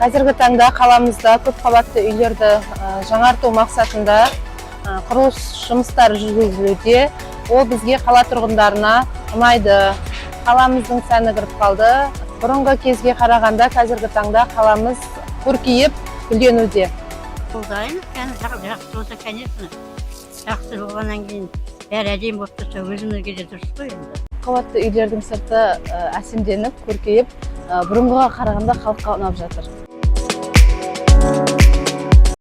Қазіргі таңда қаламызда көп қабатты үйлерді жаңарту мақсатында құрылыс жұмыстары жүргізілуде. Ол бізге қала тұрғындарына ұнайды. Қаламыздың сәні кіріп қалды. Бұрынғы кезге қарағанда қазіргі таңда қаламыз көркейіп, гүлденуде. Қолдаймыз, жақсы болса, конечно. Жақсы болғаннан кейін бәрі әдемі болып тұрса, өзімізге де дұрыс қой енді. Қабатты үйлердің сырты әсемденіп, көркейіп, бұрынғыға қарағанда халыққа ұнап жатыр.